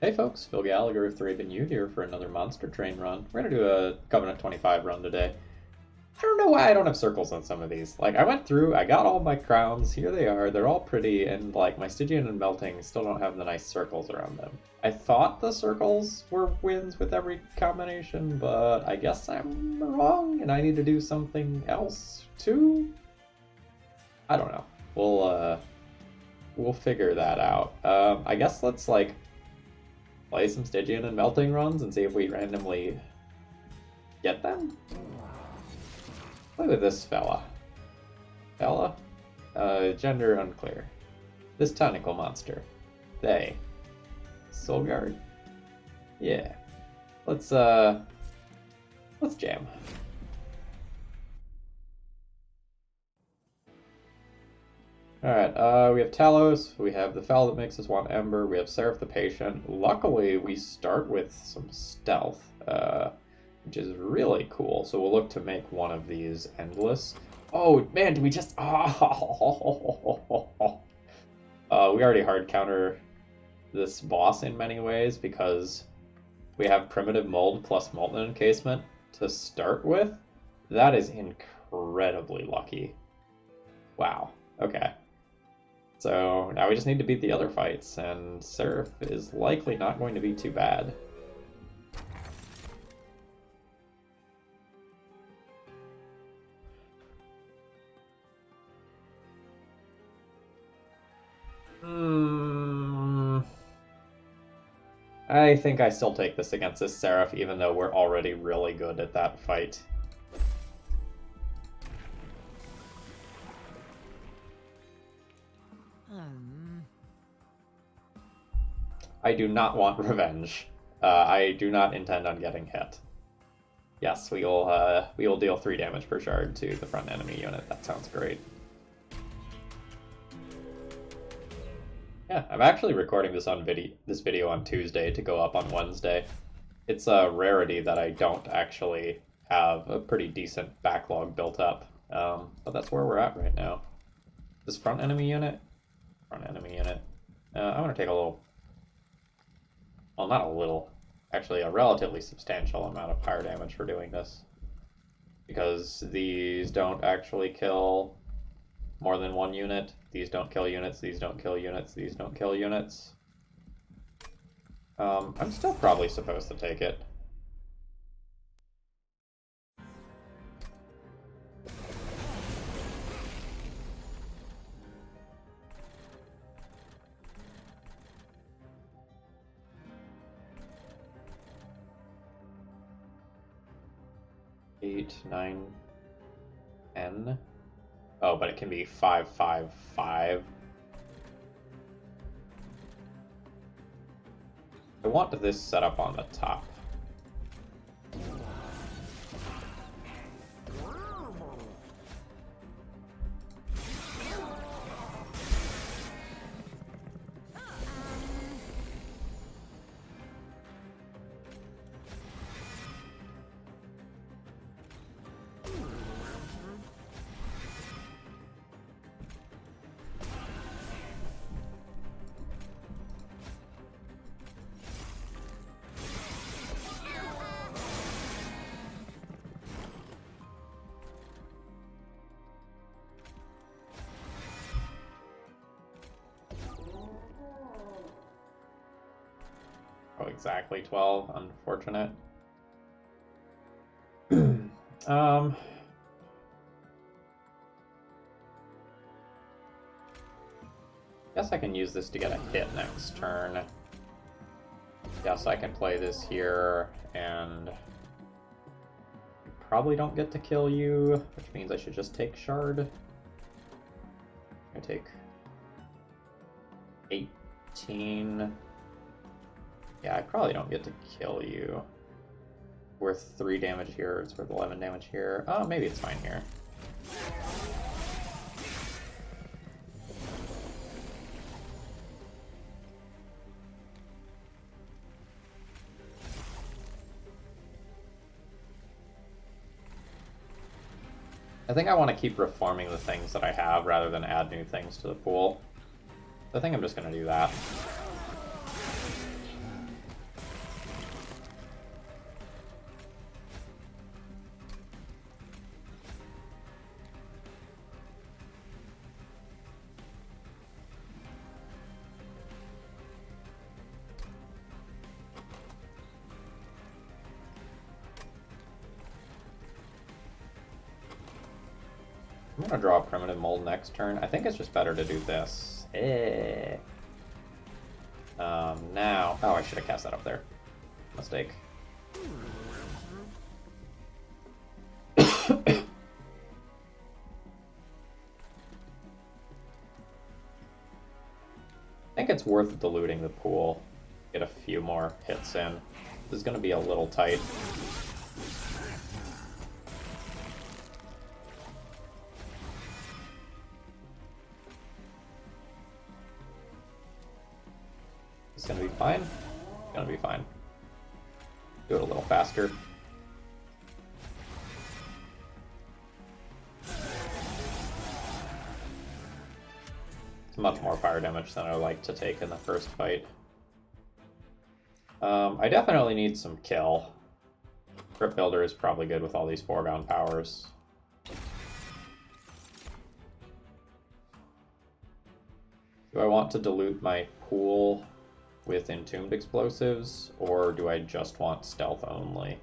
Hey folks, Phil Gallagher of ThrabenU here for another Monster Train run. We're gonna do a Covenant 25 run today. I don't know why I don't have circles on some of these. Like, I went through, I got all my crowns, here they are, they're all pretty, and like, my Stygian and Melting still don't have the nice circles around them. I thought the circles were wins with every combination, but I guess I'm wrong, and I need to do something else too? I don't know. We'll figure that out. I guess let's, like, play some Stygian and Melting runs and see if we randomly get them? Look at this fella. Gender unclear. This tentacle monster. They. Soulguard? Yeah. Let's jam. Alright, we have Talos, we have the Fel that makes us want Ember, we have Seraph the Patient. Luckily, we start with some stealth, which is really cool. So we'll look to make one of these endless. Oh, man, do we just... Oh. We already hard counter this boss in many ways because we have Primitive Mold plus Molten Encasement to start with. That is incredibly lucky. Wow. Okay. So now we just need to beat the other fights, and Seraph is likely not going to be too bad. I think I still take this against this Seraph, even though we're already really good at that fight. I do not want revenge. I do not intend on getting hit. Yes, we will deal 3 damage per shard to the front enemy unit. That sounds great. Yeah, I'm actually recording this video on Tuesday to go up on Wednesday. It's a rarity that I don't actually have a pretty decent backlog built up. But that's where we're at right now. This front enemy unit. I want to take a little... Well, not a little. Actually, a relatively substantial amount of fire damage for doing this. Because these don't actually kill more than 1 unit. These don't kill units, these don't kill units, these don't kill units. I'm still probably supposed to take it. Eight, 9, 10. Oh, but it can be 5, 5, 5. I want this set up on the top. Oh, exactly 12. Unfortunate. Guess I can use this to get a hit next turn. Yes, I can play this here, and probably don't get to kill you, which means I should just take Shard. I take 18. Yeah, I probably don't get to kill you. Worth 3 damage here, it's worth 11 damage here. Oh, maybe it's fine here. I think I want to keep reforming the things that I have rather than add new things to the pool. I think I'm just going to do that. I'm gonna draw a Primitive Mold next turn. I think it's just better to do this. Now... Oh, I should have cast that up there. Mistake. I think it's worth diluting the pool. Get a few more hits in. This is going to be a little tight. It's going to be fine. It's going to be fine. Do it a little faster. It's much more fire damage than I like to take in the first fight. I definitely need some kill. Crypt Builder is probably good with all these foregone powers. Do I want to dilute my pool with Entombed Explosives, or do I just want stealth only?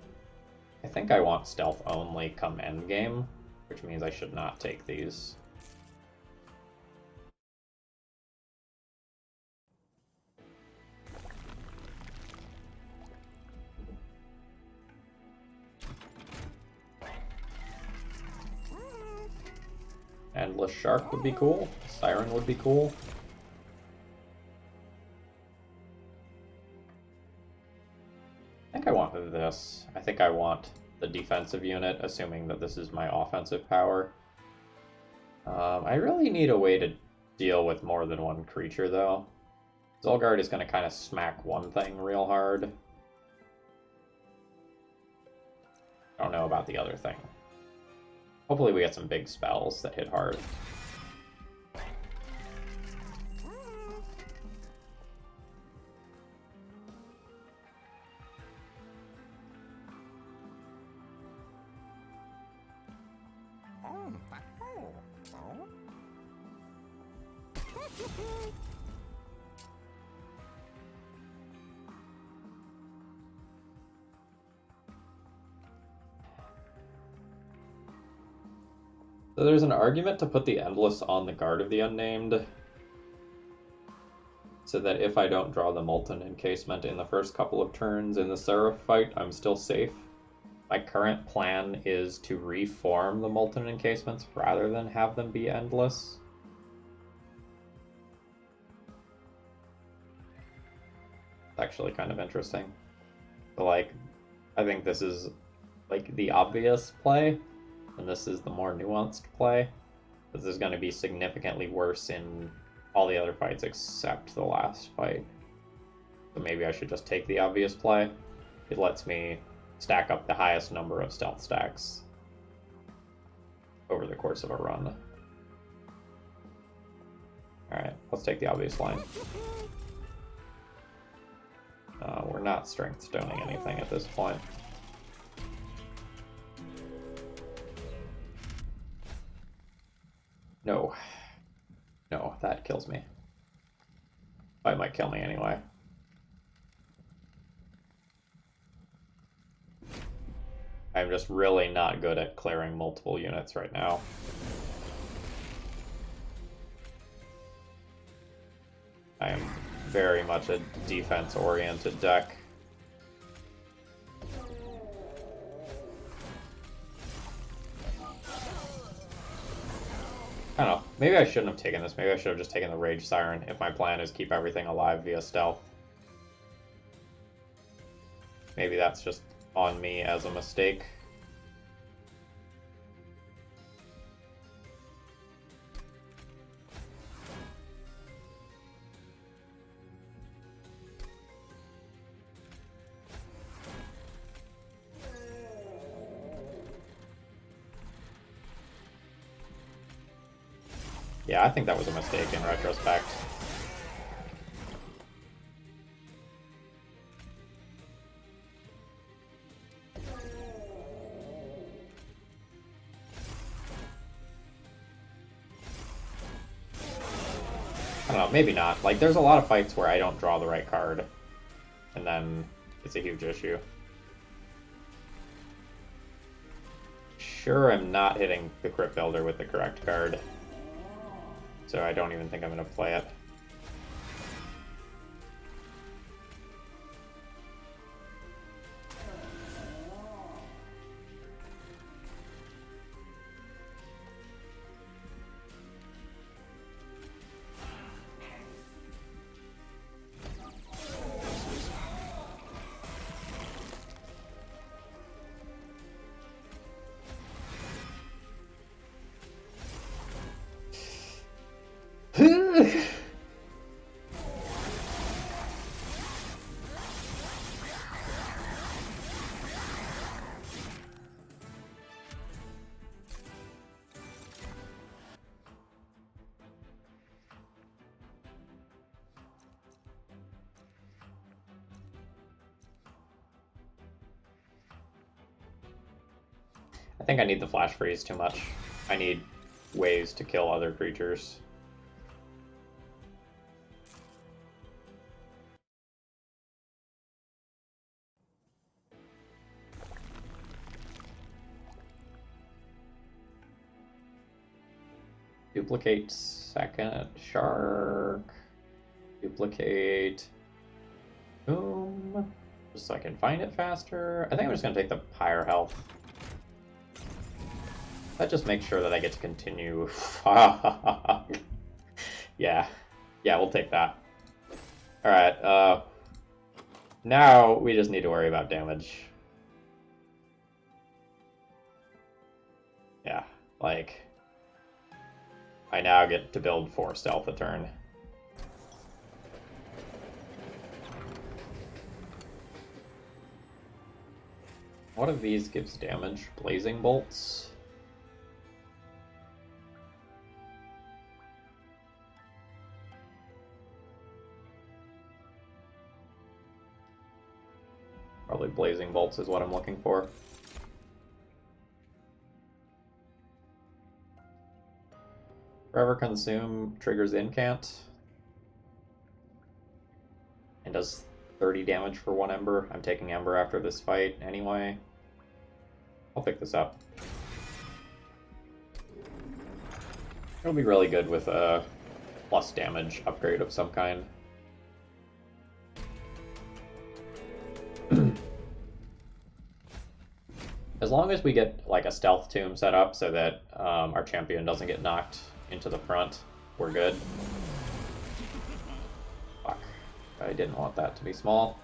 I think I want stealth only come endgame, which means I should not take these. Endless Shark would be cool. Siren would be cool. I think I want this. I think I want the defensive unit, assuming that this is my offensive power. I really need a way to deal with more than one creature, though. Zolgard is going to kind of smack one thing real hard. I don't know about the other thing. Hopefully we get some big spells that hit hard. So there's an argument to put the Endless on the Guard of the Unnamed, so that if I don't draw the Molten Encasement in the first couple of turns in the Seraph fight, I'm still safe. My current plan is to reform the Molten Encasements rather than have them be Endless. It's actually kind of interesting. But, like, I think this is, like, the obvious play, and this is the more nuanced play. This is going to be significantly worse in all the other fights except the last fight. So maybe I should just take the obvious play. It lets me stack up the highest number of stealth stacks over the course of a run. Alright, let's take the obvious line. We're not strength stoning anything at this point. No. No, that kills me. It might kill me anyway. I'm just really not good at clearing multiple units right now. I am very much a defense-oriented deck. I don't know. Maybe I shouldn't have taken this. Maybe I should have just taken the Rage Siren if my plan is keep everything alive via stealth. Maybe that's just on me as a mistake. Yeah, I think that was a mistake in retrospect. I don't know, maybe not. Like, there's a lot of fights where I don't draw the right card, and then it's a huge issue. sure I'm not hitting the Crypt Builder with the correct card. So I don't even think I'm going to play it. I think I need the Flash Freeze too much. I need ways to kill other creatures. Duplicate second shark. Duplicate. Boom. Just so I can find it faster. I think I'm just going to take the higher health. That just makes sure that I get to continue. Yeah. Yeah, we'll take that. Alright, now we just need to worry about damage. Yeah, like... I now get to build 4 stealth a turn. What of these gives damage? Blazing bolts? Probably blazing bolts is what I'm looking for. Forever Consume triggers Incant and does 30 damage for 1 Ember. I'm taking Ember after this fight anyway. I'll pick this up. It'll be really good with a plus damage upgrade of some kind. As long as we get like a stealth tomb set up so that our champion doesn't get knocked into the front, we're good. Fuck. I didn't want that to be small.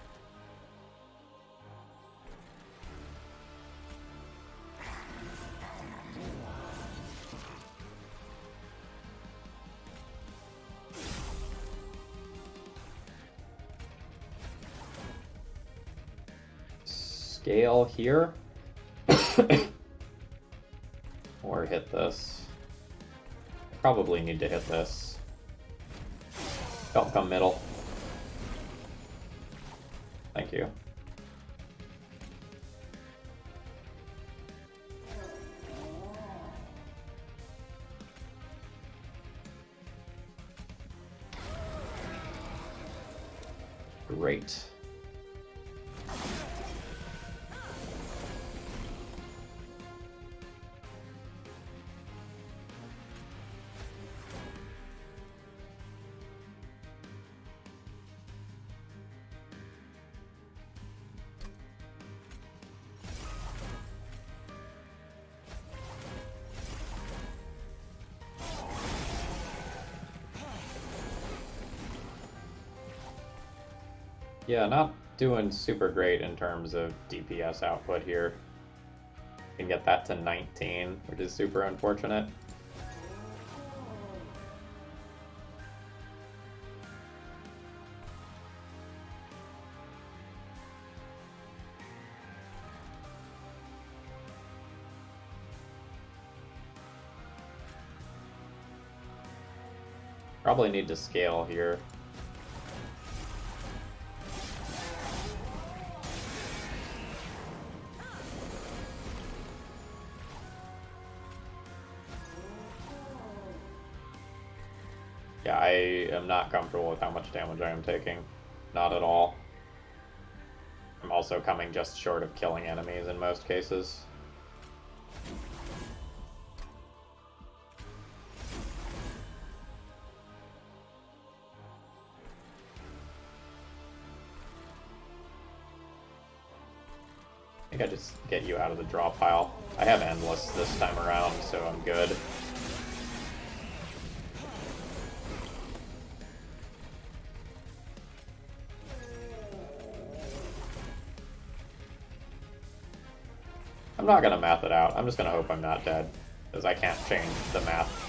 Scale here. Or hit this. Probably need to hit this. Don't come middle. Thank you. Great. Yeah, not doing super great in terms of DPS output here. Can get that to 19, which is super unfortunate. Probably need to scale here. Yeah, I am not comfortable with how much damage I am taking. Not at all. I'm also coming just short of killing enemies in most cases. think I just get you out of the draw pile. I have Endless this time around, so I'm good. I'm not gonna math it out. I'm just gonna hope I'm not dead, because I can't change the math.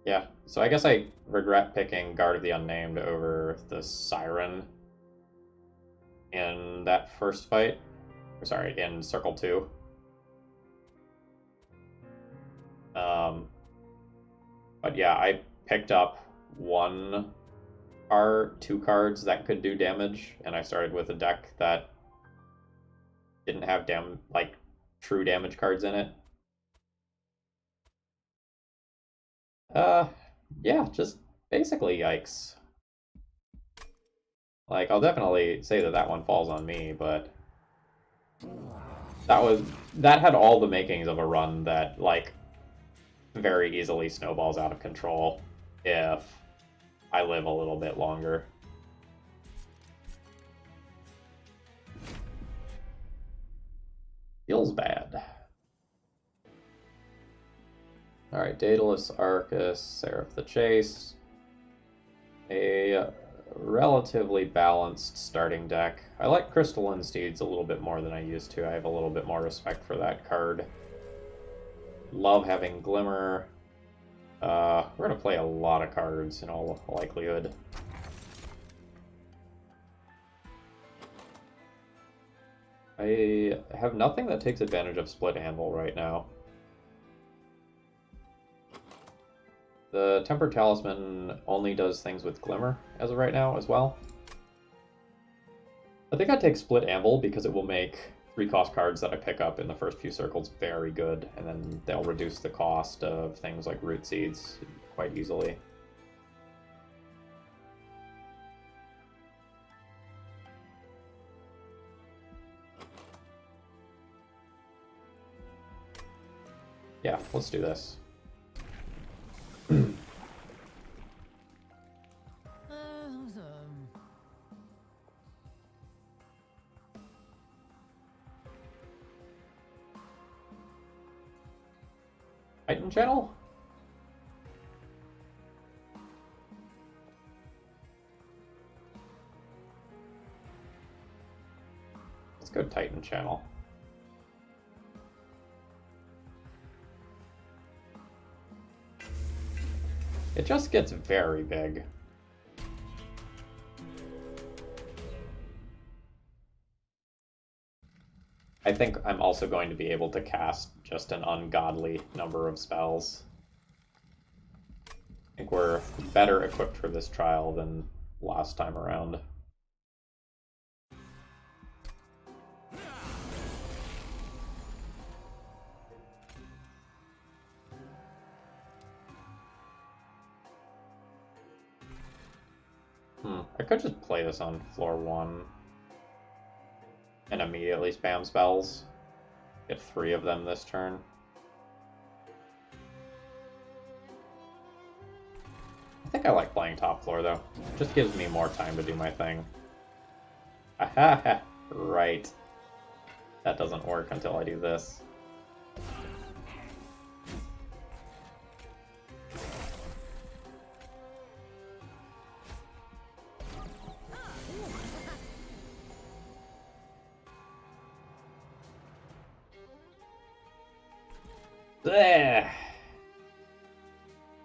Yeah, so I guess I regret picking Guard of the Unnamed over the Siren in that first fight. Or sorry, in Circle 2. But yeah, I picked up two cards that could do damage, and I started with a deck that didn't have true damage cards in it. Yeah, just basically yikes. Like, I'll definitely say that one falls on me, but that had all the makings of a run that, like, very easily snowballs out of control if I live a little bit longer. Feels bad. Alright, Daedalus, Arcus, Seraph the Chase. A relatively balanced starting deck. I like Crystalline Steeds a little bit more than I used to. I have a little bit more respect for that card. Love having Glimmer. We're going to play a lot of cards in all likelihood. I have nothing that takes advantage of Split Anvil right now. The Tempered Talisman only does things with Glimmer as of right now as well. I think I'd take Split Anvil because it will make 3-cost cards that I pick up in the first few circles very good, and then they'll reduce the cost of things like Root Seeds quite easily. Yeah, let's do this. Titan Channel? Let's go Titan Channel. It just gets very big. I think I'm also going to be able to cast just an ungodly number of spells. I think we're better equipped for this trial than last time around. I could just play this on floor 1 and immediately spam spells. Get 3 of them this turn. I think I like playing top floor though. It just gives me more time to do my thing. Aha! Right. That doesn't work until I do this.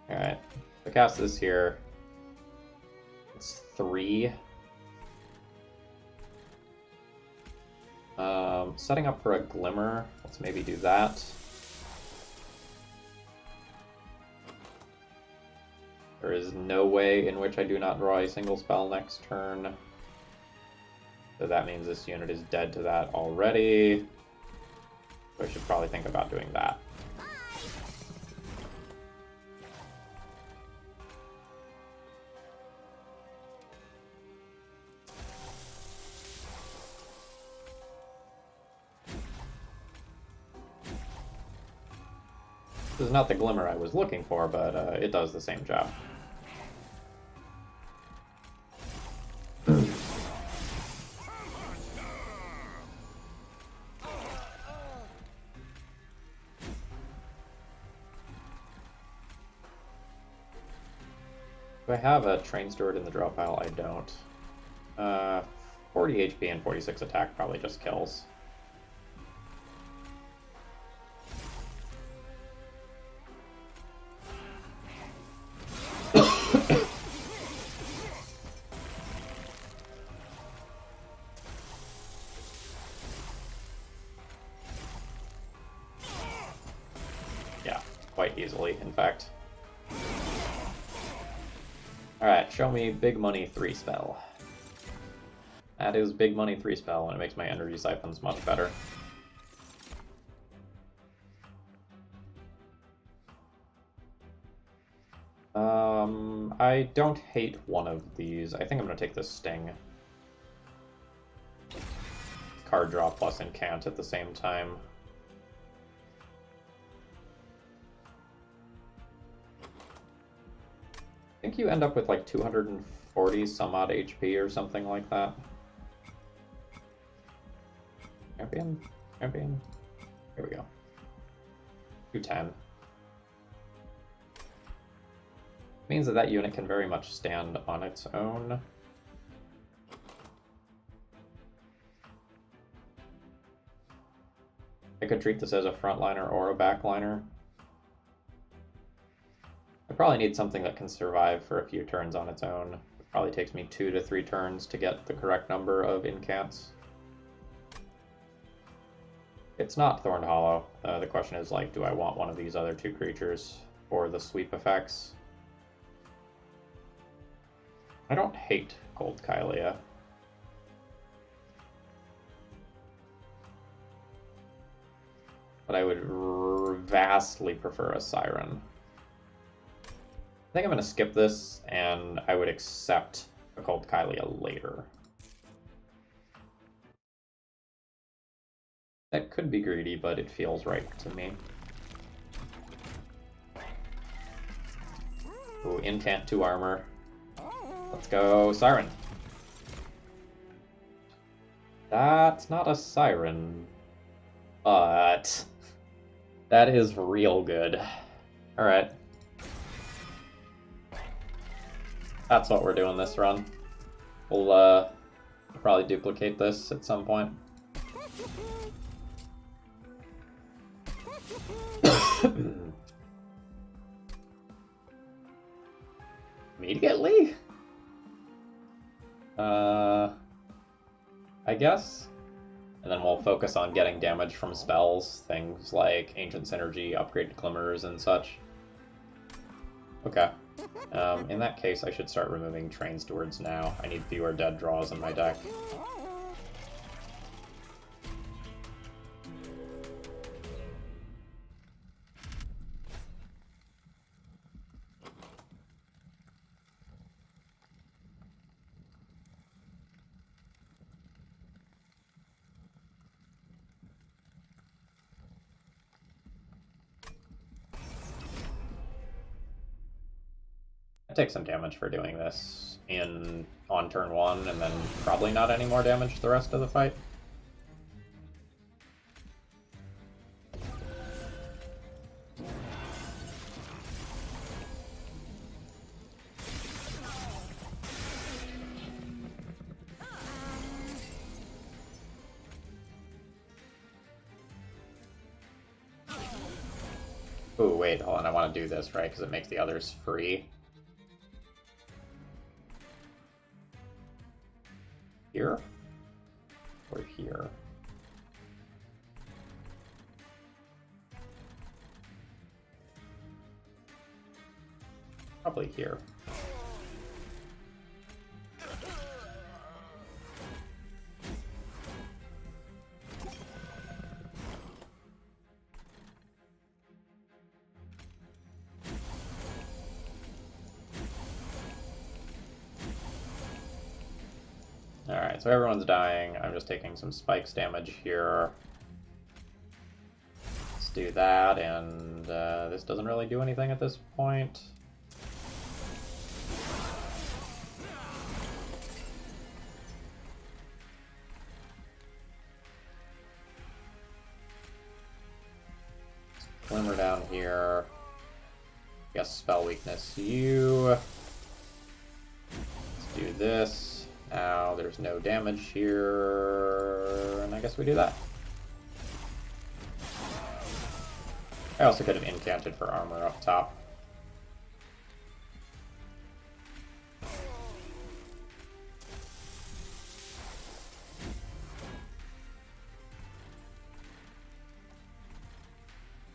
Alright. I cast this here. It's 3. Setting up for a Glimmer. Let's maybe do that. There is no way in which I do not draw a single spell next turn. So that means this unit is dead to that already. So I should probably think about doing that. This is not the glimmer I was looking for, but it does the same job. Do I have a Train Steward in the draw pile? I don't. 40 HP and 46 attack probably just kills. Yeah, quite easily, in fact. Alright, show me Big Money 3 spell. That is Big Money 3 spell, and it makes my energy siphons much better. I don't hate one of these. I think I'm going to take the Sting. Card draw plus incant at the same time. I think you end up with like 240 some odd HP or something like that. Champion? Champion? Here we go. 210. Means that that unit can very much stand on its own. I could treat this as a frontliner or a backliner. I probably need something that can survive for a few turns on its own. It probably takes me 2 to 3 turns to get the correct number of incants. It's not Thorned Hollow. The question is, like, do I want one of these other 2 creatures for the sweep effects? I don't hate Gold Kylea. But I would vastly prefer a Siren. I think I'm going to skip this, and I would accept a Gold Kylea later. That could be greedy, but it feels right to me. Ooh, incant 2 armor. Let's go Siren. That's not a Siren, but that is real good. Alright. That's what we're doing this run. We'll probably duplicate this at some point. Immediately? I guess. And then we'll focus on getting damage from spells, things like Ancient Synergy, Upgraded Glimmers, and such. Okay. In that case, I should start removing Train Stewards now. I need fewer dead draws in my deck. I take some damage for doing this on turn 1, and then probably not any more damage the rest of the fight. Ooh, wait, hold on, I want to do this, right, because it makes the others free. Here? Or here? Probably here. Alright, so everyone's dying. I'm just taking some spikes damage here. Let's do that, and this doesn't really do anything at this point. Glimmer down here. Guess spell weakness you. Let's do this. Now there's no damage here, and I guess we do that. I also could have incanted for armor up top.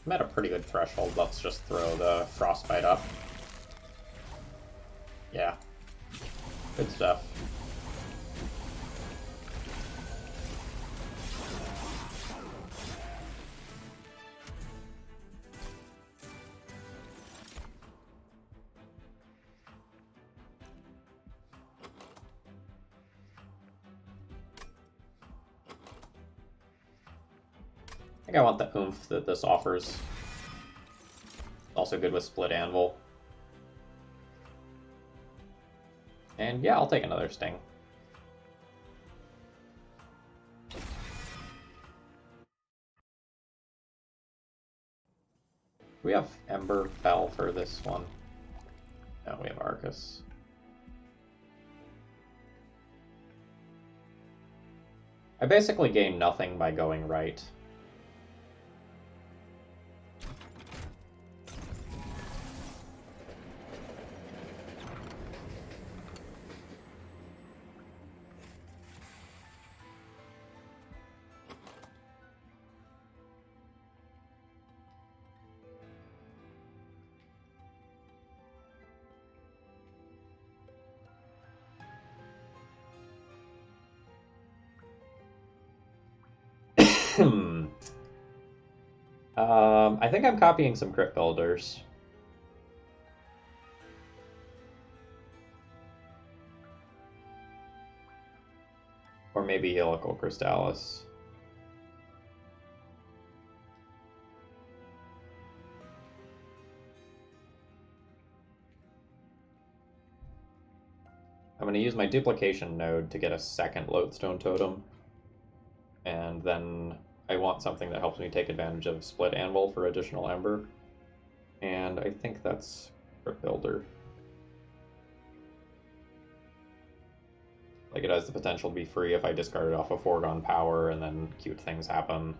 I'm at a pretty good threshold. Let's just throw the frostbite up. Yeah. Good stuff. I think I want the oomph that this offers. Also good with split anvil. And yeah, I'll take another sting. We have Ember Bell for this one. No, we have Arcus. I basically gain nothing by going right. I think I'm copying some crypt builders. Or maybe Helical Crystallis. I'm going to use my duplication node to get a second Lodestone Totem. And then I want something that helps me take advantage of Split Anvil for additional Ember. And I think that's Crypt Builder. Like, it has the potential to be free if I discard it off a foregone power and then cute things happen.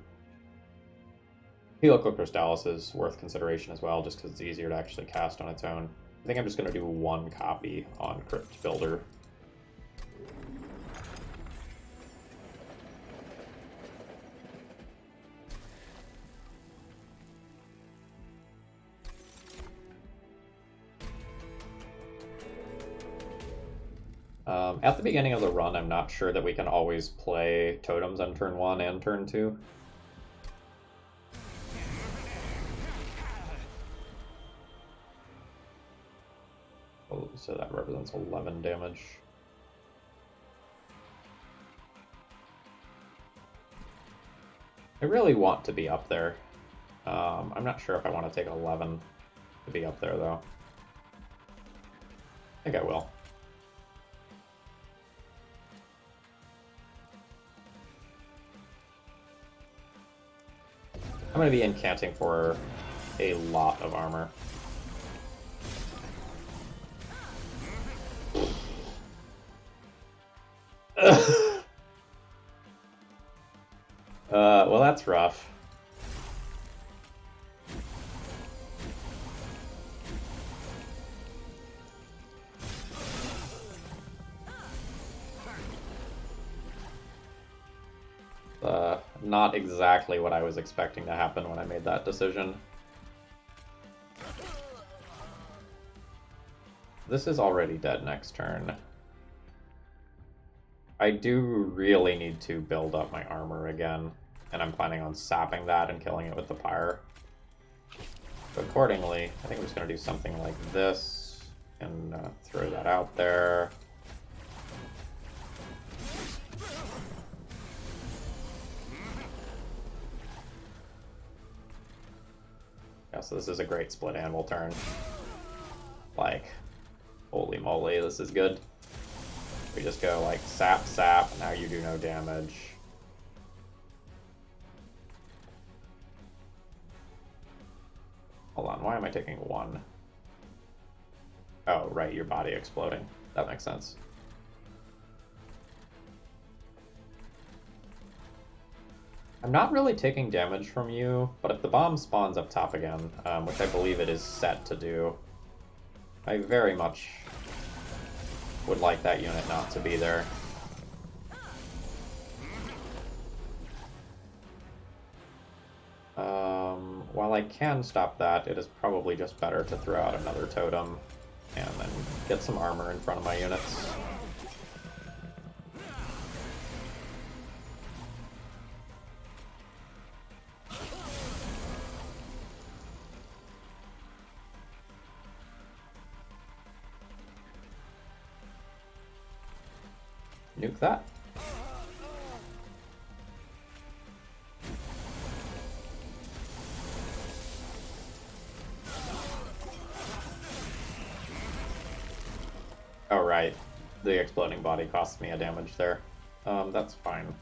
Helical Crystallis is worth consideration as well, just because it's easier to actually cast on its own. I think I'm just going to do one copy on Crypt Builder. At the beginning of the run, I'm not sure that we can always play totems on turn 1 and turn 2. Oh, so that represents 11 damage. I really want to be up there. I'm not sure if I want to take 11 to be up there, though. I think I will. I'm going to be incanting for a lot of armor. Well, that's rough. Not exactly what I was expecting to happen when I made that decision. This is already dead next turn. I do really need to build up my armor again, and I'm planning on sapping that and killing it with the pyre. So accordingly, I think I'm just going to do something like this, and throw that out there. Yeah, so this is a great split anvil turn. Like, holy moly, this is good. We just go like sap, sap, now you do no damage. Hold on, why am I taking 1? Oh, right, your body exploding. That makes sense. I'm not really taking damage from you, but if the bomb spawns up top again, which I believe it is set to do, I very much would like that unit not to be there. While I can stop that, it is probably just better to throw out another totem and then get some armor in front of my units. Nuke that. Oh, right. The exploding body costs me a damage there. That's fine.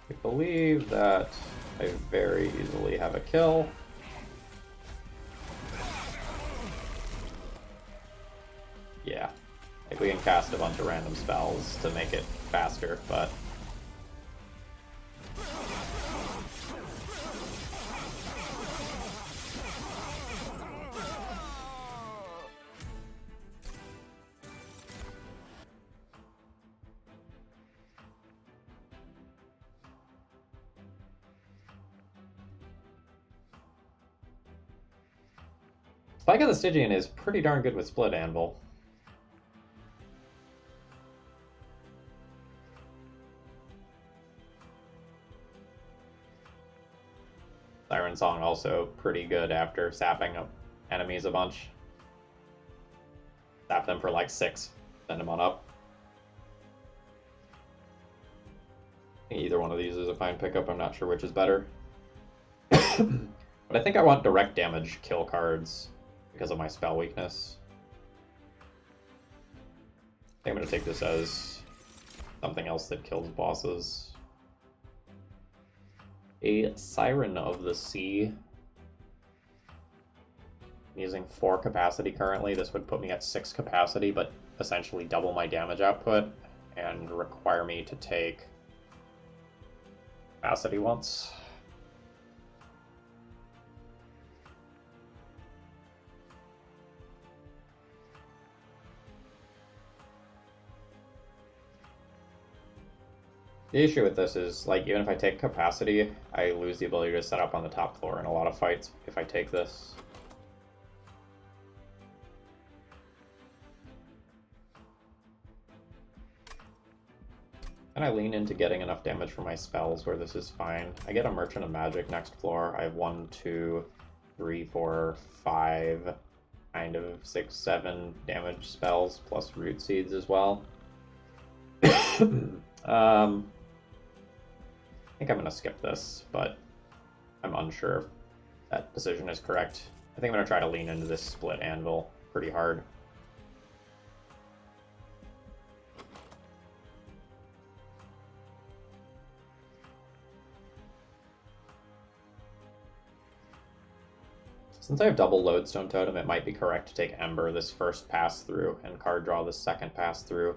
I believe that I very easily have a kill. Yeah. Like, we can cast a bunch of random spells to make it faster, but... Spike of the Stygian is pretty darn good with Split Anvil. Siren Song also pretty good after sapping up enemies a bunch. Sap them for like 6, send them on up. I think either one of these is a fine pickup, I'm not sure which is better. But I think I want direct damage kill cards because of my spell weakness. I think I'm going to take this as something else that kills bosses. A Siren of the Sea. I'm using 4 capacity currently. This would put me at 6 capacity, but essentially double my damage output and require me to take capacity once. The issue with this is, like, even if I take capacity, I lose the ability to set up on the top floor in a lot of fights if I take this. And I lean into getting enough damage from my spells where this is fine. I get a Merchant of Magic next floor. I have 1, 2, 3, 4, 5, kind of 6, 7 damage spells, plus Root Seeds as well. I think I'm going to skip this, but I'm unsure if that decision is correct. I think I'm going to try to lean into this Split Anvil pretty hard. Since I have double Lodestone Totem, it might be correct to take Ember this first pass through and card draw this second pass through.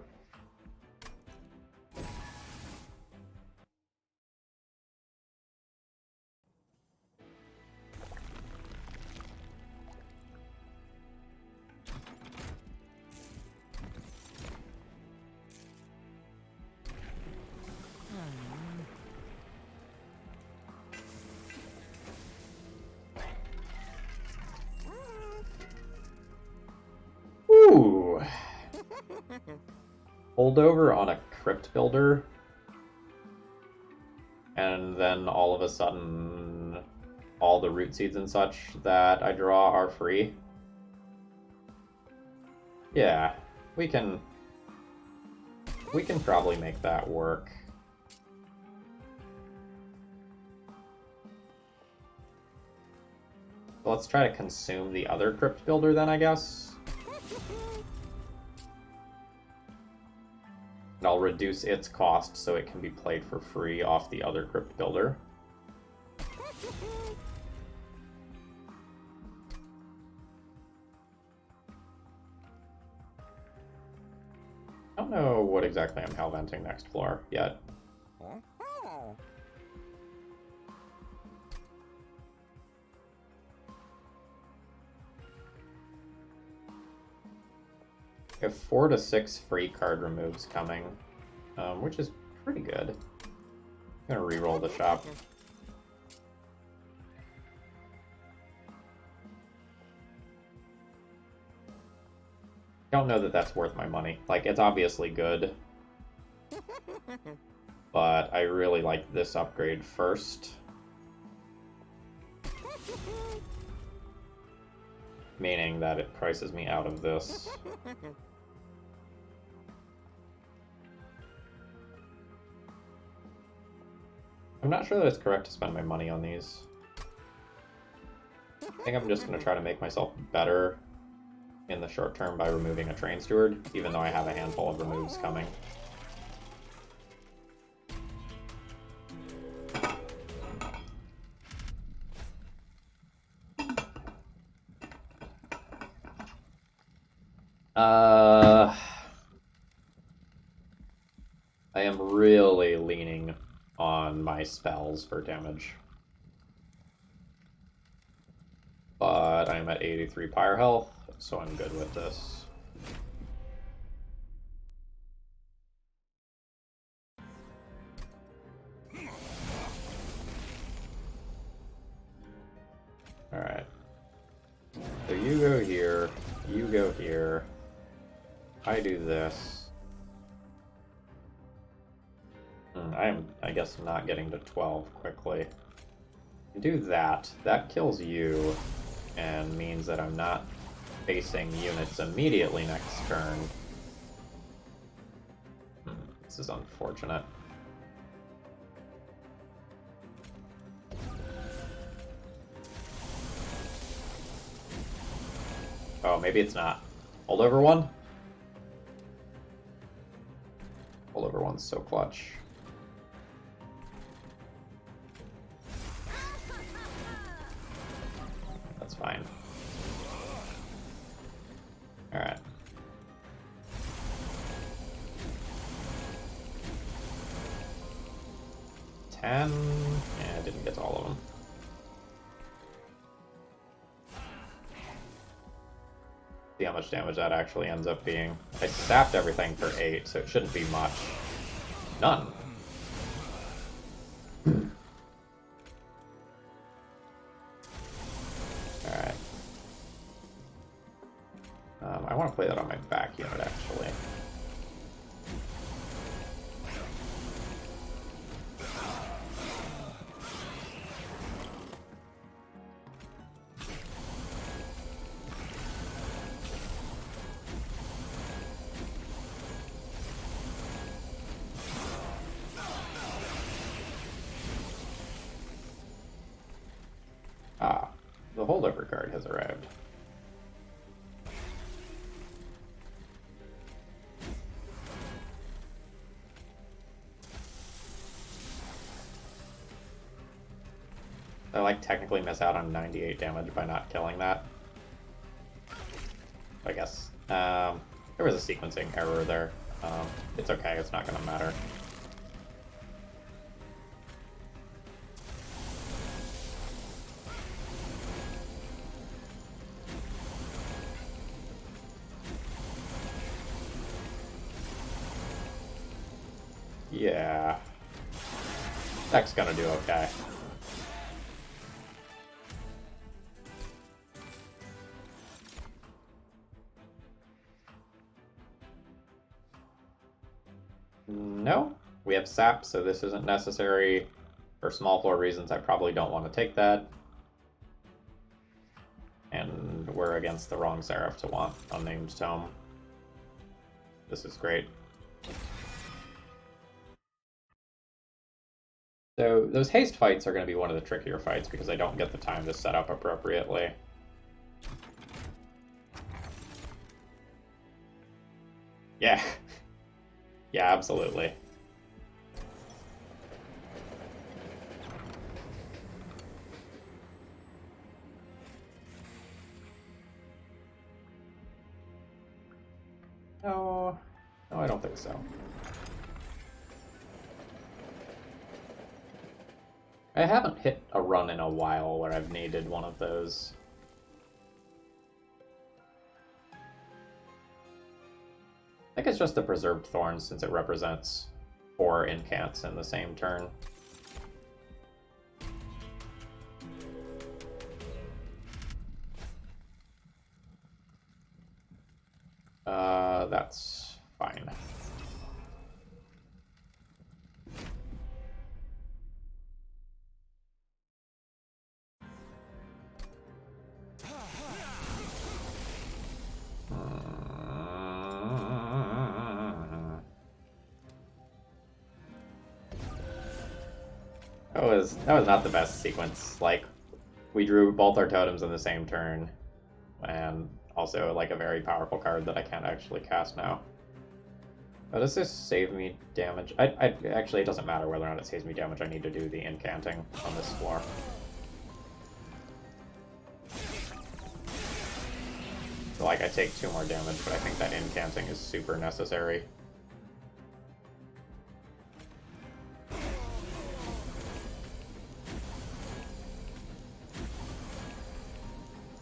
Ooh. Holdover on a Crypt Builder, and then all of a sudden all the Root Seeds and such that I draw are free. Yeah, we can probably make that work. Let's try to consume the other Crypt Builder then, I guess. And I'll reduce its cost so it can be played for free off the other Crypt Builder. I don't know what exactly I'm hellventing next floor yet. I have 4 to 6 free card removes coming, which is pretty good. I'm gonna reroll the shop. Don't know that that's worth my money. Like, it's obviously good, but I really like this upgrade first. Meaning that it prices me out of this. I'm not sure that it's correct to spend my money on these. I think I'm just going to try to make myself better in the short term by removing a Train Steward, even though I have a handful of removes coming. I am really leaning on my spells for damage. But I'm at 83 pyre health, so I'm good with this. Alright. So you go here, you go here. I do this. I guess, not getting to 12 quickly. Do that. That kills you, and means that I'm not facing units immediately next turn. This is unfortunate. Oh, maybe it's not. Holdover 1? Holdover 1's so clutch. That's fine. Alright. Yeah, I didn't get to all of them. See how much damage that actually ends up being. I sapped everything for 8, so it shouldn't be much. None. Alright. I want to play that on my back unit, actually. Ah, the holdover card has arrived. I like technically miss out on 98 damage by not killing that. I guess. There was a sequencing error there. It's okay, it's not gonna matter. Yeah. Deck's gonna do okay. No, we have sap, so this isn't necessary. For small floor reasons, I probably don't want to take that. And we're against the wrong Seraph to want Unnamed Tome. This is great. So those haste fights are going to be one of the trickier fights because I don't get the time to set up appropriately. Yeah. Yeah, absolutely. No, no, I don't think so. I haven't hit a run in a while where I've needed one of those. I think it's just the Preserved Thorns since it represents 4 incants in the same turn. That's fine. That was not the best sequence. Like, we drew both our totems in the same turn, and also like a very powerful card that I can't actually cast now. Oh, does this save me damage? Actually, it doesn't matter whether or not it saves me damage. I need to do the incanting on this floor. So, like, I take 2 more damage, but I think that incanting is super necessary.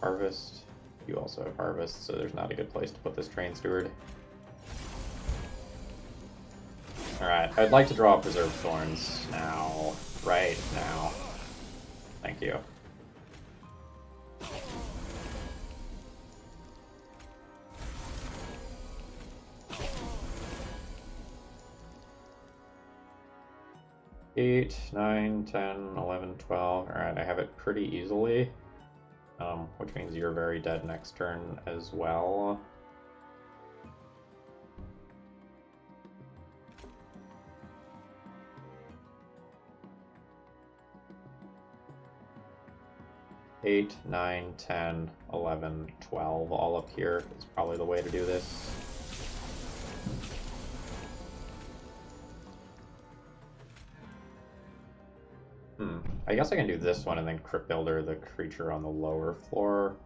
Harvest. You also have Harvest, so there's not a good place to put this Train Steward. Alright, I'd like to draw Preserved Thorns now. Right now. Thank you. Eight, 9, 10, 11, 12. Alright, I have it pretty easily. Which means you're very dead next turn as well. Eight, 9, 10, 11, 12, all up here is probably the way to do this. I guess I can do this one and then Crypt Builder the creature on the lower floor.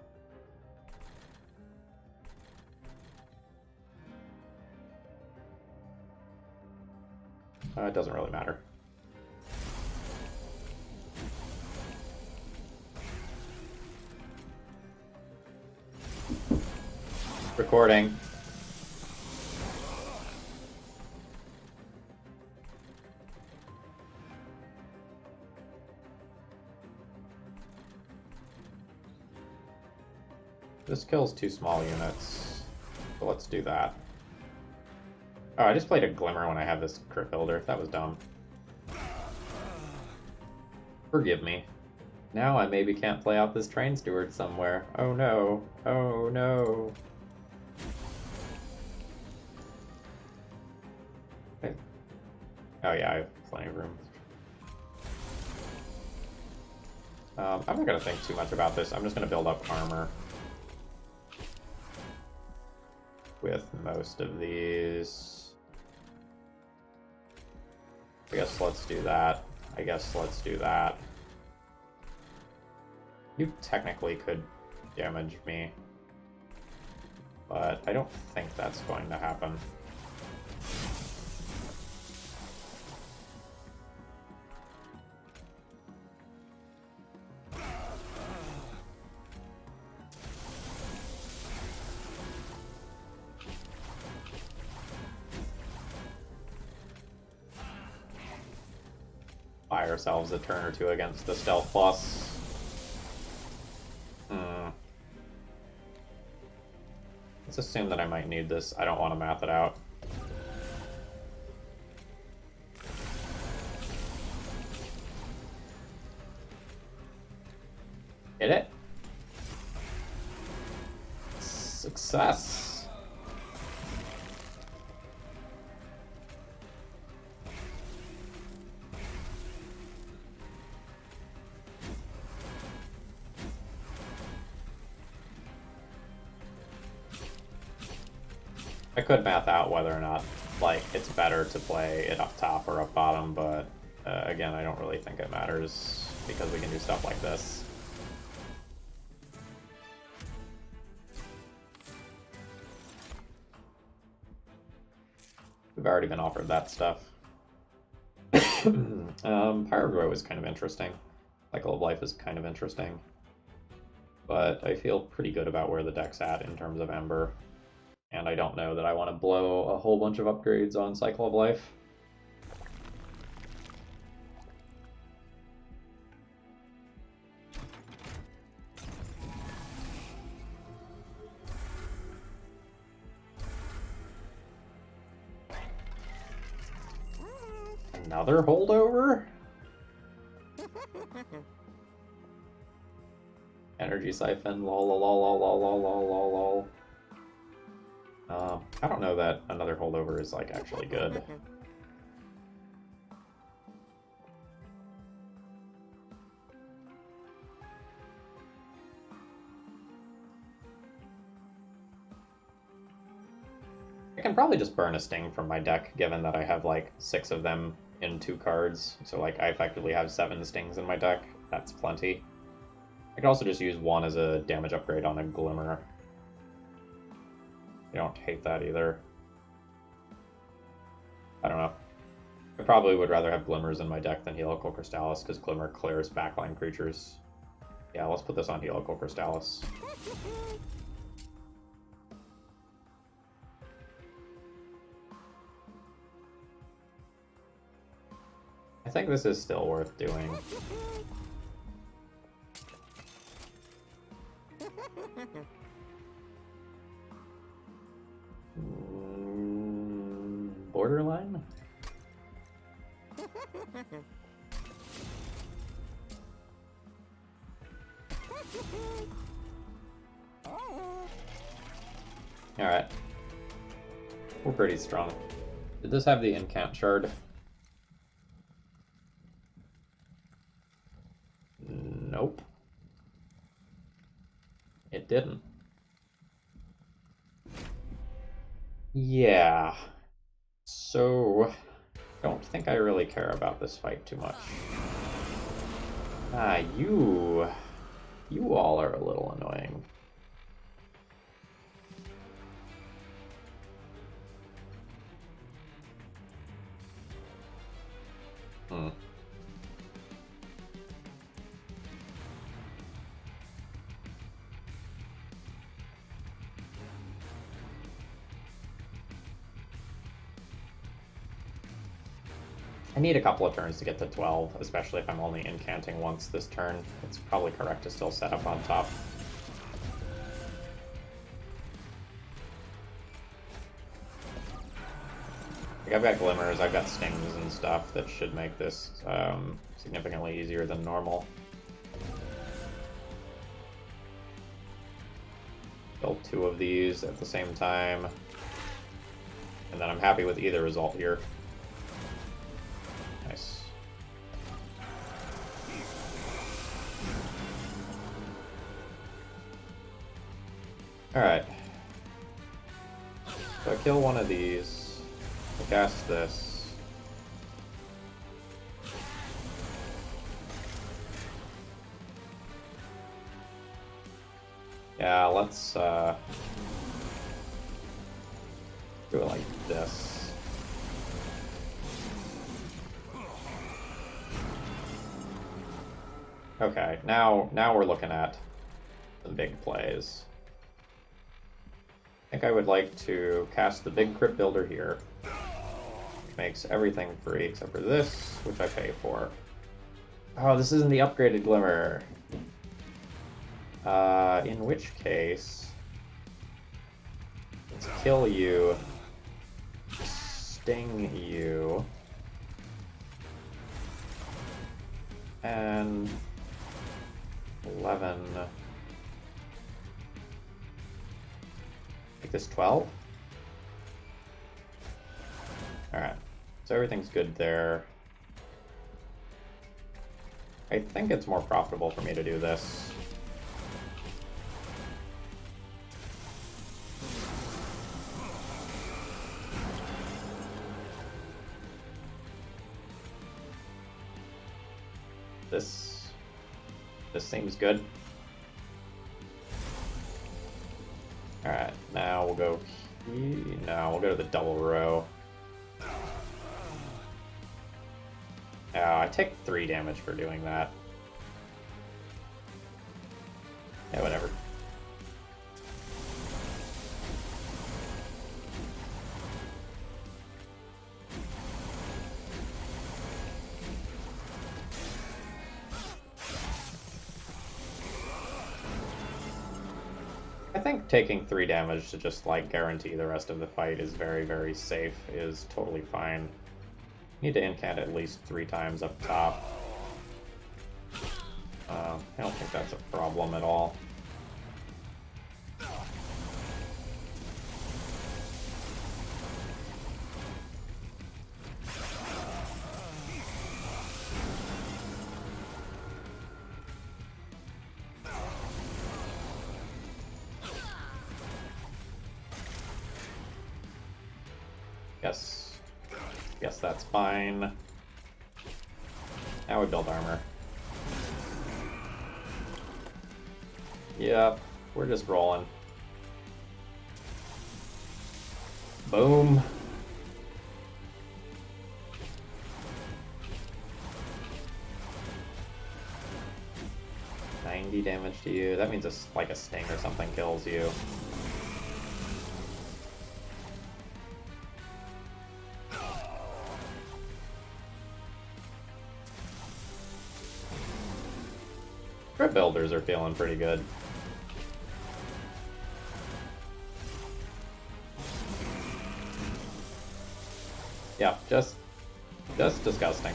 It doesn't really matter. Recording. This kills 2 small units, so let's do that. Oh, I just played a Glimmer when I had this Crypt Builder. That was dumb. Forgive me. Now I maybe can't play out this Train Steward somewhere. Oh no. Oh no. Okay. Oh yeah, I have plenty of room. I'm not going to think too much about this. I'm just going to build up armor with most of these. I guess let's do that. I guess let's do that. You technically could damage me, but I don't think that's going to happen. Buy ourselves a turn or 2 against the Stealth Plus. Let's assume that I might need this. I don't want to math it out. Hit it. Success. I could math out whether or not, like, it's better to play it up top or up bottom, but again, I don't really think it matters because we can do stuff like this. We've already been offered that stuff. Pyrogrow is kind of interesting. Cycle of Life is kind of interesting. But I feel pretty good about where the deck's at in terms of Ember. And I don't know that I want to blow a whole bunch of upgrades on Cycle of Life. Another holdover? Energy Siphon, lol lol lol lol lol lol lol lol. I don't know that another holdover is, like, actually good. I can probably just burn a Sting from my deck, given that I have, like, 6 of them in 2 cards. So, like, I effectively have 7 Stings in my deck. That's plenty. I could also just use 1 as a damage upgrade on a Glimmer. I don't hate that either. I don't know. I probably would rather have Glimmers in my deck than Helical Crystallis, because Glimmer clears backline creatures. Yeah, let's put this on Helical Crystallis. I think this is still worth doing. Borderline? Alright. We're pretty strong. Did this have the Incant Shard? Nope. It didn't. Yeah. So, don't think I really care about this fight too much. Ah, you all are a little annoying. I need a couple of turns to get to 12, especially if I'm only incanting once this turn. It's probably correct to still set up on top. Like, I've got Glimmers, I've got Stings and stuff that should make this significantly easier than normal. Kill 2 of these at the same time. And then I'm happy with either result here. Nice. Alright. So I kill one of these. I cast this. Yeah, let's do it like this. Okay, now we're looking at the big plays. I think I would like to cast the big Crypt Builder here. Which makes everything free except for this, which I pay for. Oh, this isn't the upgraded Glimmer. In which case, let's kill you, sting you, and 11. Make this 12? Alright, so everything's good there. I think it's more profitable for me to do this. This seems good. Alright, now we'll go here. No, we'll go to the double row. I take 3 damage for doing that. Yeah, whatever. I think taking 3 damage to just, like, guarantee the rest of the fight is very, very safe, is totally fine. Need to incant at least 3 times up top. I don't think that's a problem at all. Guess that's fine. Now we build armor. Yep, we're just rolling. Boom. $90 damage to you. That means like a sting or something kills you. Crypt builders are feeling pretty good. Yeah, just disgusting.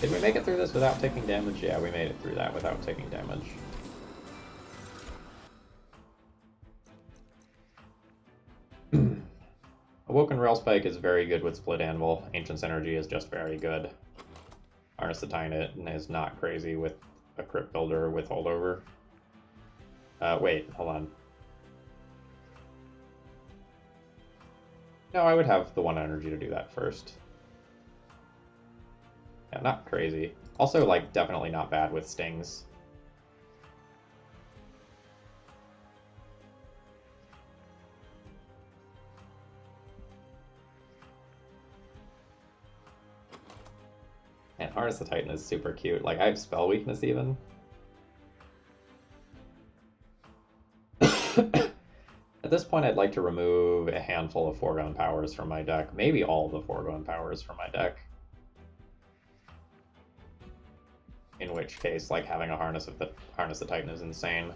Did we make it through this without taking damage? Yeah, we made it through that without taking damage. Awoken Railspike is very good with Split Anvil. Ancient's Energy is just very good. Harness the Titan is not crazy with a Crypt Builder with Holdover. Wait, hold on. No, I would have the 1 energy to do that first. Yeah, not crazy. Also, like, definitely not bad with stings. And Harness the Titan is super cute. Like, I have Spell Weakness even. At this point, I'd like to remove a handful of foregone powers from my deck. Maybe all the foregone powers from my deck. In which case, like, having a Harness the Titan is insane.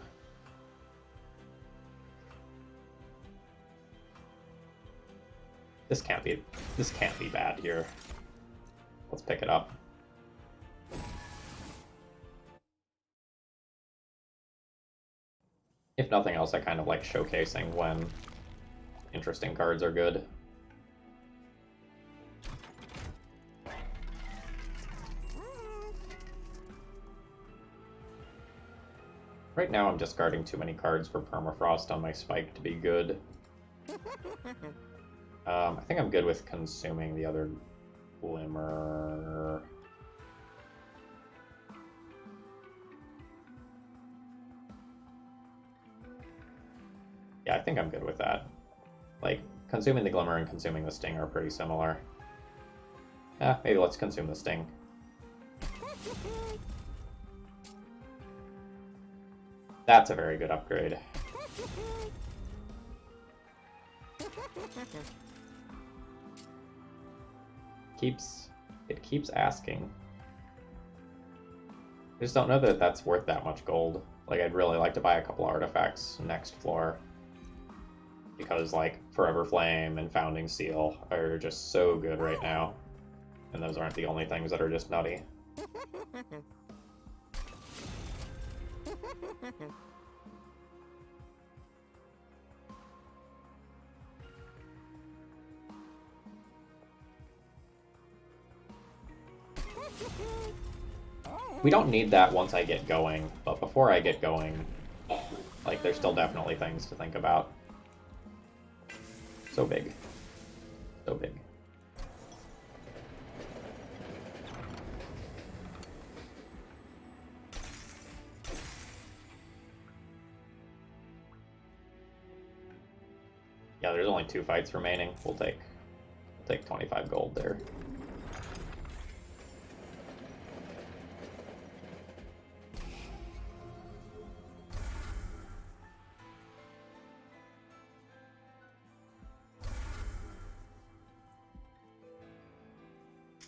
This can't be bad here. Let's pick it up. If nothing else, I kind of like showcasing when interesting cards are good. Right now I'm discarding too many cards for Permafrost on my Spike to be good. I think I'm good with consuming the other Glimmer. Yeah, I think I'm good with that. Like, consuming the Glimmer and consuming the Sting are pretty similar. Maybe let's consume the Sting. That's a very good upgrade. It keeps asking. I just don't know that that's worth that much gold. Like, I'd really like to buy a couple artifacts next floor. Because, like, Forever Flame and Founding Seal are just so good right now. And those aren't the only things that are just nutty. We don't need that once I get going, but before I get going, Like, there's still definitely things to think about. So big. So big. Yeah, there's only 2 fights remaining. We'll take 25 gold there.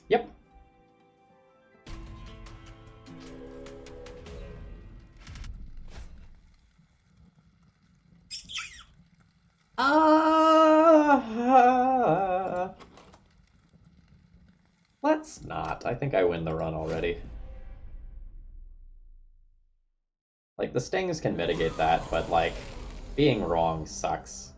Yep. Let's not. I think I win the run already. Like, the stings can mitigate that, but, like, being wrong sucks.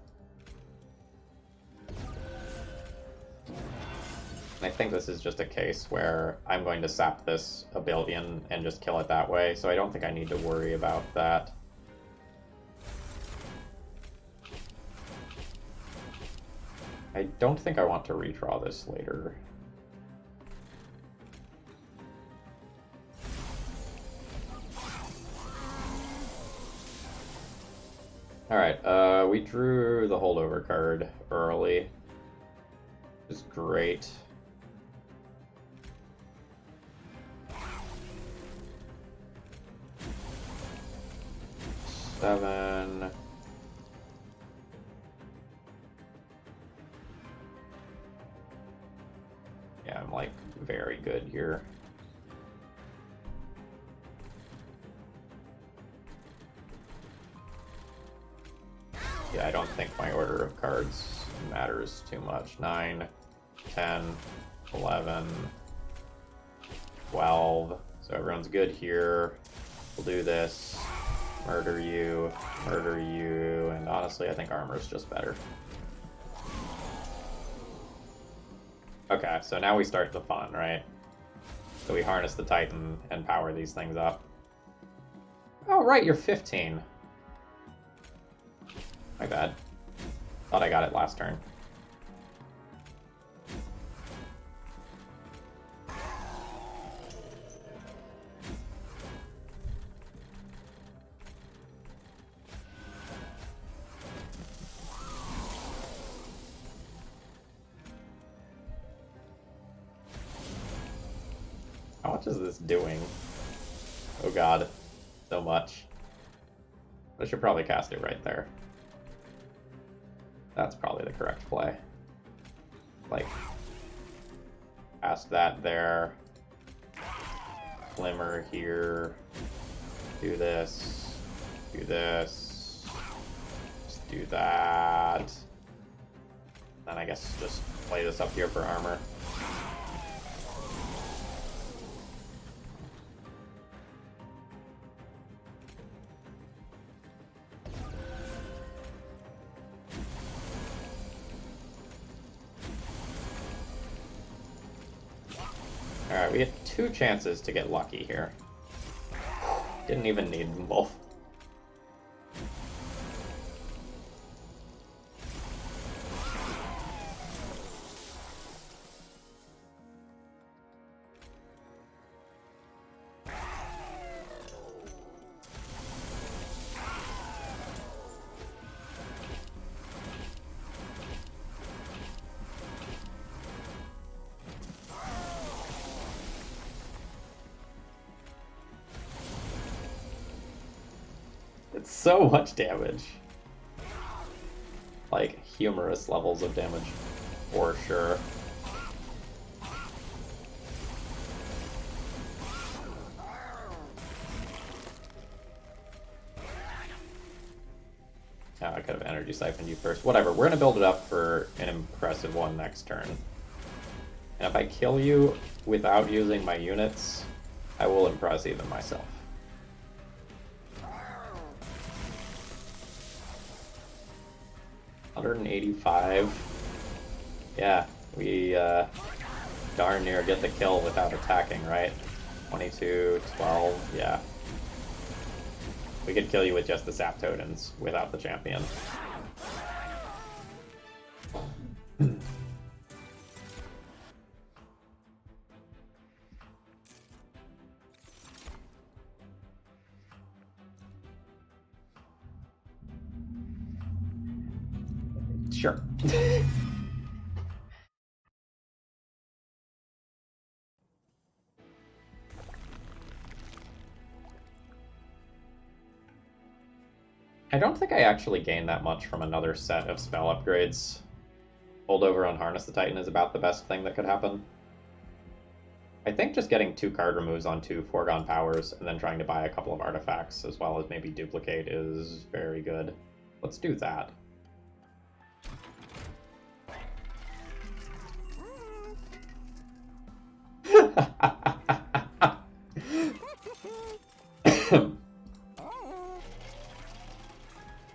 And I think this is just a case where I'm going to sap this Abillion and just kill it that way, so I don't think I need to worry about that. I don't think I want to redraw this later. Alright, we drew the holdover card early, which is great. Seven. Yeah, I'm like very good here. Yeah, I don't think my order of cards matters too much. 9, 10, 11, 12. So everyone's good here. We'll do this. Murder you, and honestly, I think armor's just better. Okay, so now we start the fun, right? So we harness the Titan and power these things up. Oh, right, you're 15. My bad. Thought I got it last turn. How much is this doing? Oh god, so much. I should probably cast it right there. That's probably the correct play. Like, cast that there. Glimmer here. Do this. Do this. Just do that. Then I guess just play this up here for armor. Alright, we had 2 chances to get lucky here. Didn't even need them both. It's so much damage. Like, humorous levels of damage, for sure. Oh, I could have energy siphoned you first. Whatever, we're gonna build it up for an impressive one next turn. And if I kill you without using my units, I will impress even myself. $185. Yeah, we darn near get the kill without attacking, right? 22, 12, yeah. We could kill you with just the Sap Totems without the champion. Sure. I don't think I actually gained that much from another set of spell upgrades. Holdover on Harness the Titan is about the best thing that could happen. I think just getting 2 card removes on 2 foregone powers and then trying to buy a couple of artifacts as well as maybe duplicate is very good. Let's do that.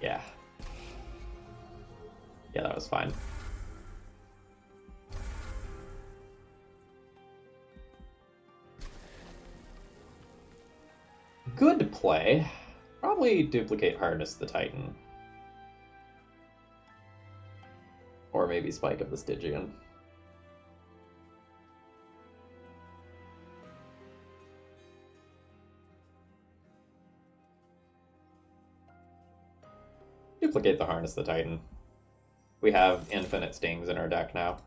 Yeah. Yeah, that was fine. Good play. Probably duplicate Harness the Titan. Or maybe Spike of the Stygian. Duplicate the Harness the Titan. We have infinite stings in our deck now.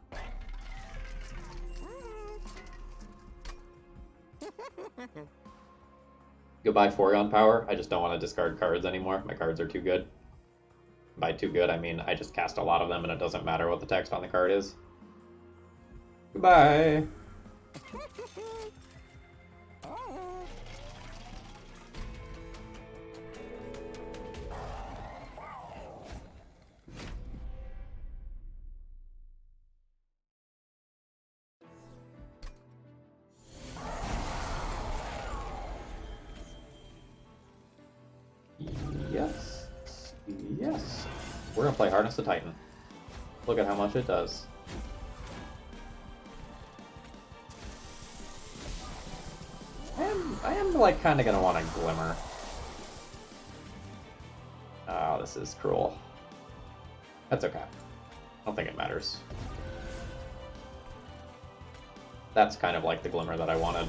Goodbye foregone power. I just don't want to discard cards anymore. My cards are too good. By too good, I mean I just cast a lot of them and it doesn't matter what the text on the card is. Goodbye! Yes. Yes. We're gonna play Harness the Titan. Look at how much it does. I am like kinda gonna want a Glimmer. Oh, this is cruel. That's okay. I don't think it matters. That's kind of like the Glimmer that I wanted.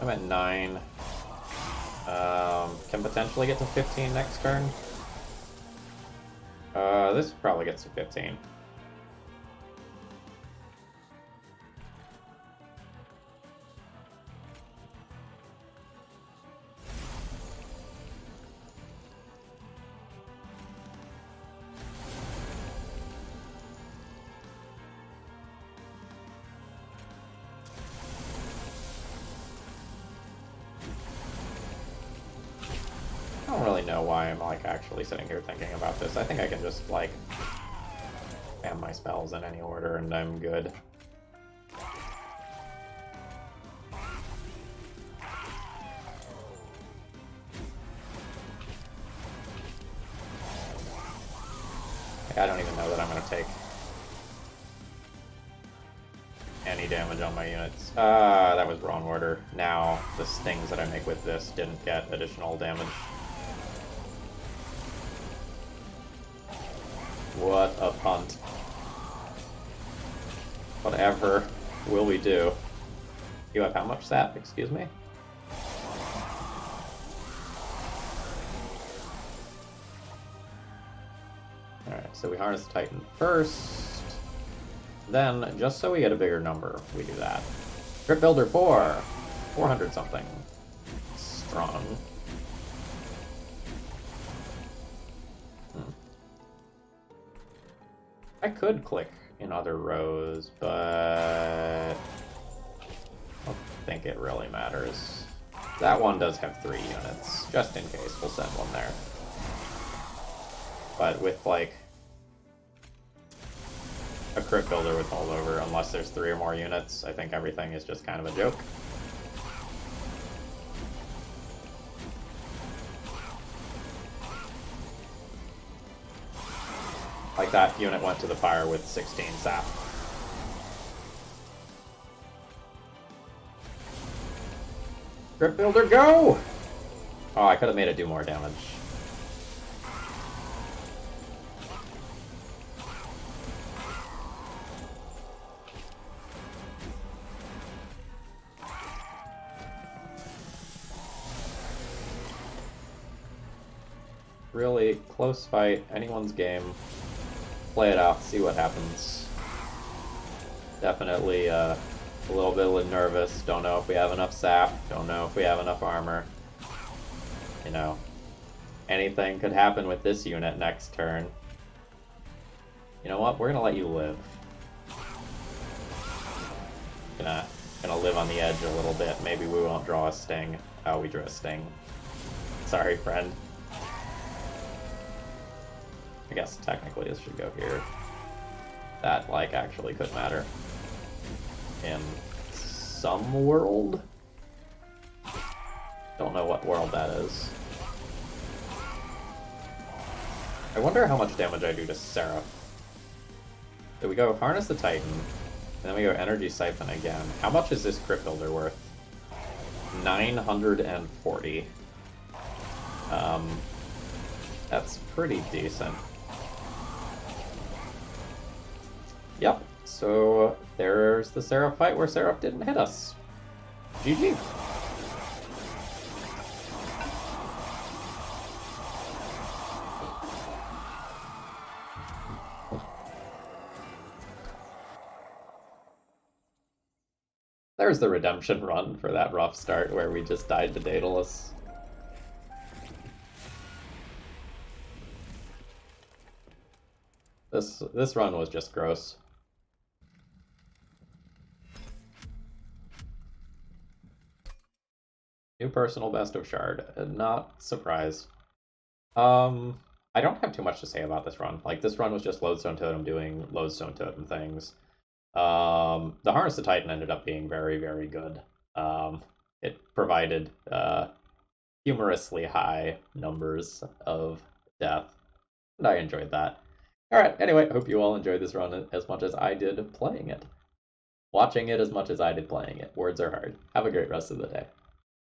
I'm at 9. Can potentially get to 15 next turn. This probably gets to 15. I don't really know why I'm like actually sitting here thinking about this. I think I can just like spam my spells in any order and I'm good. I don't even know that I'm gonna take any damage on my units. That was wrong order. Now the stings that I make with this didn't get additional damage. What a punt. Whatever will we do? You have how much sap, excuse me? Alright, so we harness the Titan first. Then, just so we get a bigger number, we do that. Crypt Builder 4! 400 something. Strong. I could click in other rows, but I don't think it really matters. That one does have 3 units. Just in case, we'll send one there. But with, like, a Crypt Builder with holdover, unless there's 3 or more units, I think everything is just kind of a joke. Like that unit went to the fire with 16 sap. Crypt Builder, go! Oh, I could have made it do more damage. Really close fight, anyone's game. Play it out, see what happens. Definitely a little bit nervous. Don't know if we have enough sap. Don't know if we have enough armor. You know, anything could happen with this unit next turn. You know what? We're gonna let you live. Gonna live on the edge a little bit. Maybe we won't draw a sting. Oh, we drew a sting. Sorry, friend. I guess technically this should go here. That, like, actually could matter. In some world? Don't know what world that is. I wonder how much damage I do to Seraph. So we go Harness the Titan, and then we go Energy Siphon again. How much is this Crypt Builder worth? 940. That's pretty decent. Yep, so there's the Seraph fight where Seraph didn't hit us. GG. There's the redemption run for that rough start where we just died to Daedalus. This run was just gross. New personal best of Shard. Not surprised. I don't have too much to say about this run. Like, this run was just Lodestone Totem doing Lodestone Totem things. The Harness the Titan ended up being very, very good. It provided humorously high numbers of death, and I enjoyed that. Alright, anyway, hope you all enjoyed this run as much as I did playing it. Watching it as much as I did playing it. Words are hard. Have a great rest of the day.